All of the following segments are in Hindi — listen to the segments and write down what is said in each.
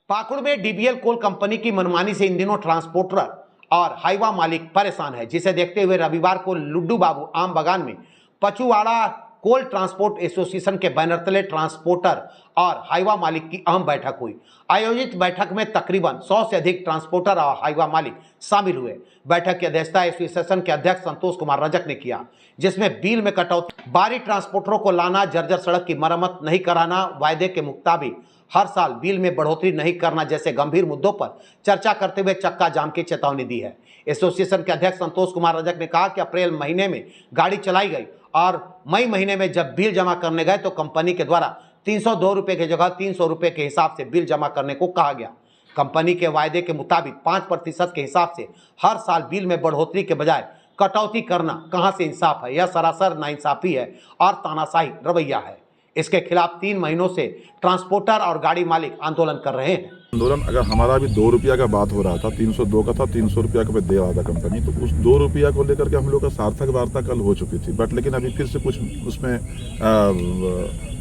पाकुड़ में डीबीएल कोल कंपनी की मनमानी से इन दिनों ट्रांसपोर्टर और हाईवा मालिक परेशान है, जिसे देखते हुए रविवार को लुड्डू बाबू आम बागान में पचुवाड़ा कोल ट्रांसपोर्ट एसोसिएशन के बैनर तले ट्रांसपोर्टर और हाईवा मालिक की अहम बैठक हुई। आयोजित बैठक में तकरीबन 100 से अधिक ट्रांसपोर्टर और हाईवा मालिक शामिल हुए। बैठक की अध्यक्षता एसोसिएशन के अध्यक्ष संतोष कुमार रजक ने किया, जिसमें बिल में कटौती, बाहरी ट्रांसपोर्टरों को लाना, जर्जर सड़क की मरम्मत नहीं कराना, वायदे के मुताबिक हर साल बिल में बढ़ोतरी नहीं करना जैसे गंभीर मुद्दों पर चर्चा करते हुए चक्का जाम की चेतावनी दी है। एसोसिएशन के अध्यक्ष संतोष कुमार रजक ने कहा कि अप्रैल महीने में गाड़ी चलाई गई और मई महीने में जब बिल जमा करने गए तो कंपनी के द्वारा 302 रुपये की जगह 300 रुपये के हिसाब से बिल जमा करने को कहा गया। कंपनी के वायदे के मुताबिक 5% के हिसाब से हर साल बिल में बढ़ोतरी के बजाय कटौती करना कहां से इंसाफ है? यह सरासर नाइंसाफी है और तानाशाही रवैया है। इसके खिलाफ 3 महीनों से ट्रांसपोर्टर और गाड़ी मालिक आंदोलन कर रहे हैं। आंदोलन अगर हमारा भी 2 रुपया का बात हो रहा था, 302 का था, 300 रुपया का दे रहा था कंपनी, तो उस 2 रुपया को लेकर के हम लोग का सार्थक वार्ता कल हो चुकी थी, बट लेकिन अभी फिर से कुछ उसमें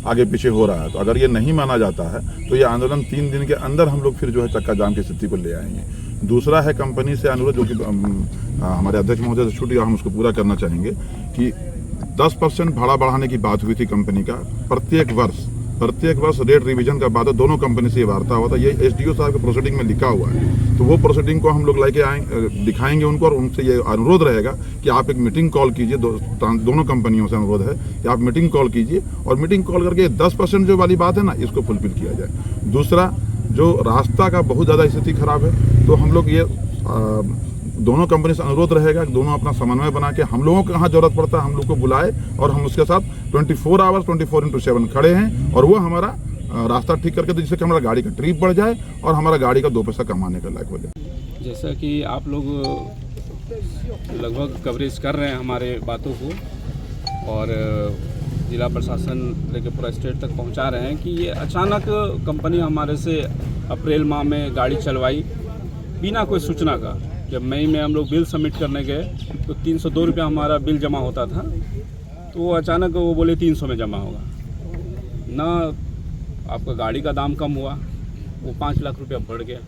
आगे पीछे हो रहा है। तो अगर ये नहीं माना जाता है तो ये आंदोलन 3 दिन के अंदर हम लोग फिर जो है चक्का जाम की स्थिति को ले आएंगे। दूसरा है कंपनी से अनुरोध, जो कि हमारे अध्यक्ष महोदय से छूट गया, हम उसको पूरा करना चाहेंगे कि 10% भाड़ा बढ़ाने की बात हुई थी कंपनी का। प्रत्येक वर्ष रेट रिवीजन का बात दोनों कंपनी से ये वार्ता हुआ था। ये एसडीओ साहब के प्रोसीडिंग में लिखा हुआ है, तो वो प्रोसीडिंग को हम लोग लेके आएंगे, दिखाएंगे उनको, और उनसे ये अनुरोध रहेगा कि आप एक मीटिंग कॉल कीजिए। दोनों कंपनियों से अनुरोध है कि आप मीटिंग कॉल कीजिए और मीटिंग कॉल करके 10% जो वाली बात है ना, इसको फुलफिल किया जाए। दूसरा, जो रास्ता का बहुत ज़्यादा स्थिति खराब है, तो हम लोग ये दोनों कंपनी से अनुरोध रहेगा कि दोनों अपना समन्वय बना के हम लोगों को कहाँ जरूरत पड़ता है हम लोग को बुलाए, और हम उसके साथ 24 आवर्स 24x7 खड़े हैं, और वो हमारा रास्ता ठीक करके, जिससे कि हमारा गाड़ी का ट्रिप बढ़ जाए और हमारा गाड़ी का 2 पैसा कमाने का लायक हो जाए। जैसा कि आप लोग लगभग कवरेज कर रहे हैं हमारे बातों को, और जिला प्रशासन लेके पूरा स्टेट तक पहुंचा रहे हैं कि ये अचानक कंपनी हमारे से अप्रैल माह में गाड़ी चलवाई बिना कोई सूचना का। जब मई में हम लोग बिल सबमिट करने गए तो 302 रुपया हमारा बिल जमा होता था, तो वो अचानक वो बोले 300 में जमा होगा। ना आपका गाड़ी का दाम कम हुआ, वो 5 लाख रुपया बढ़ गया,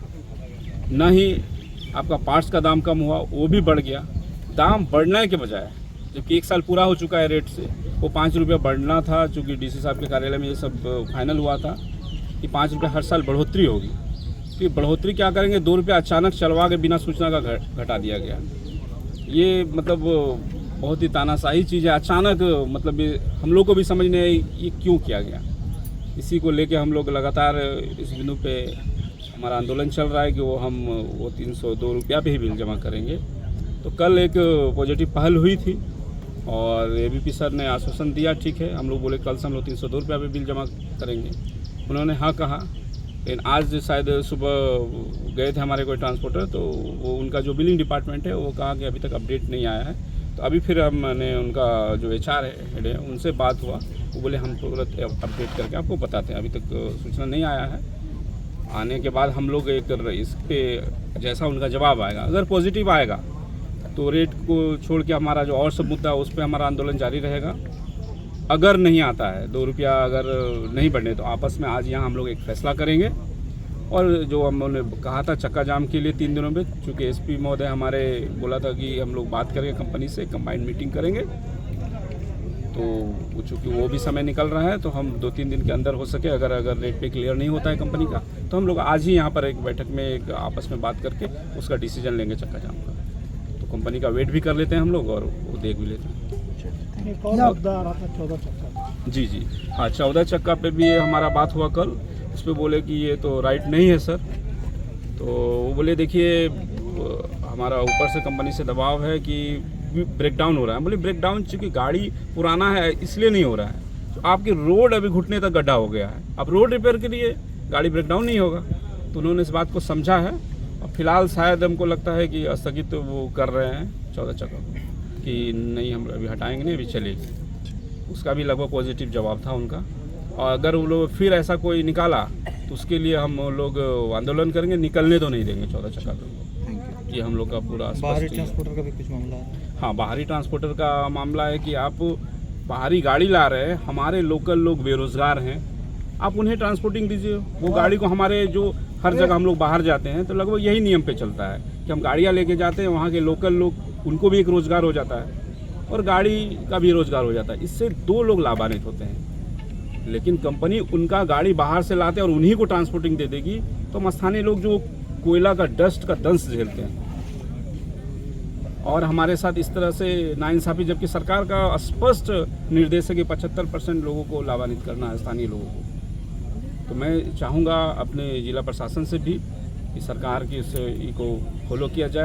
ना ही आपका पार्ट्स का दाम कम हुआ, वो भी बढ़ गया। दाम बढ़ने के बजाय, जबकि 1 साल पूरा हो चुका है रेट से, वो 5 रुपया बढ़ना था, चूँकि डीसी साहब के कार्यालय में ये सब फाइनल हुआ था कि 5 रुपया हर साल बढ़ोतरी होगी। कि बढ़ोतरी क्या करेंगे, 2 रुपया अचानक चलवा के बिना सूचना का घटा दिया गया। ये मतलब बहुत ही तानाशाही चीज़ है। अचानक मतलब हम लोग को भी समझ नहीं आई ये क्यों किया गया। इसी को लेके हम लोग लगातार इस बिंदु पे हमारा आंदोलन चल रहा है कि वो 302 रुपया पे ही बिल जमा करेंगे। तो कल एक पॉजिटिव पहल हुई थी और एबीपी सर ने आश्वासन दिया, ठीक है, हम लोग बोले कल से हम लोग 302 रुपया पे बिल जमा करेंगे। उन्होंने हाँ कहा, लेकिन आज शायद सुबह गए थे हमारे कोई ट्रांसपोर्टर, तो वो उनका जो बिलिंग डिपार्टमेंट है वो कहा कि अभी तक अपडेट नहीं आया है। तो अभी फिर हमने उनका जो एचआर हेड है उनसे बात हुआ, वो बोले हम तुरंत अपडेट करके आपको बताते हैं, अभी तक सूचना नहीं आया है। आने के बाद हम लोग एक इस पर जैसा उनका जवाब आएगा, अगर पॉजिटिव आएगा तो रेट को छोड़ के हमारा जो और सब मुद्दा है उस पर हमारा आंदोलन जारी रहेगा। अगर नहीं आता है, 2 रुपया अगर नहीं बढ़ने, तो आपस में आज यहाँ हम लोग एक फैसला करेंगे। और जो हमने कहा था चक्का जाम के लिए 3 दिनों में, चूँकि एसपी महोदय हमारे बोला था कि हम लोग बात करेंगे कंपनी से, कंबाइंड मीटिंग करेंगे, तो चूँकि वो भी समय निकल रहा है, तो हम 2-3 दिन के अंदर हो सके, अगर रेट पे क्लियर नहीं होता है कंपनी का, तो हम लोग आज ही यहाँ पर एक बैठक में एक आपस में बात करके उसका डिसीजन लेंगे चक्का जाम का। तो कंपनी का वेट भी कर लेते हैं हम लोग और वो देख भी लेते हैं। जी हाँ, 14 चक्का पे भी हमारा बात हुआ कल। उस पर बोले कि ये तो राइट नहीं है सर। तो वो बोले देखिए हमारा ऊपर से कंपनी से दबाव है कि ब्रेकडाउन हो रहा है। बोले ब्रेकडाउन चूँकि गाड़ी पुराना है इसलिए नहीं हो रहा है, तो आपकी रोड अभी घुटने तक गड्ढा हो गया है, अब रोड रिपेयर के लिए गाड़ी ब्रेकडाउन नहीं होगा। तो उन्होंने इस बात को समझा है और फिलहाल शायद हमको लगता है कि स्थगित वो कर रहे हैं 14 चक्का को, कि नहीं हम अभी हटाएंगे नहीं, अभी चलेगी। उसका भी लगभग पॉजिटिव जवाब था उनका। और अगर वो लोग फिर ऐसा कोई निकाला तो उसके लिए हम लोग आंदोलन करेंगे, निकलने तो नहीं देंगे 14 चक्का को। ये हम लोग का पूरा बाहरी ट्रांसपोर्टर का भी कुछ मामला है। हाँ, बाहरी ट्रांसपोर्टर का मामला है कि आप बाहरी गाड़ी ला रहे हैं, हमारे लोकल लोग बेरोजगार हैं, आप उन्हें ट्रांसपोर्टिंग दीजिए। वो गाड़ी को हमारे जो हर जगह हम लोग बाहर जाते हैं तो लगभग यही नियम पे चलता है कि हम गाड़ियाँ लेके जाते हैं, वहाँ के लोकल लोग, उनको भी एक रोज़गार हो जाता है और गाड़ी का भी रोज़गार हो जाता है। इससे 2 लोग लाभान्वित होते हैं। लेकिन कंपनी उनका गाड़ी बाहर से लाते हैं और उन्हीं को ट्रांसपोर्टिंग दे देगी, तो हम स्थानीय लोग जो कोयला का डस्ट का दंश झेलते हैं। और हमारे साथ इस तरह से नाइंसाफ़ी, जबकि सरकार का स्पष्ट निर्देश है कि 75% लोगों को लाभान्वित करना है, स्थानीय लोगों को। तो मैं चाहूँगा अपने जिला प्रशासन से भी कि सरकार की इस को फॉलो किया जाए।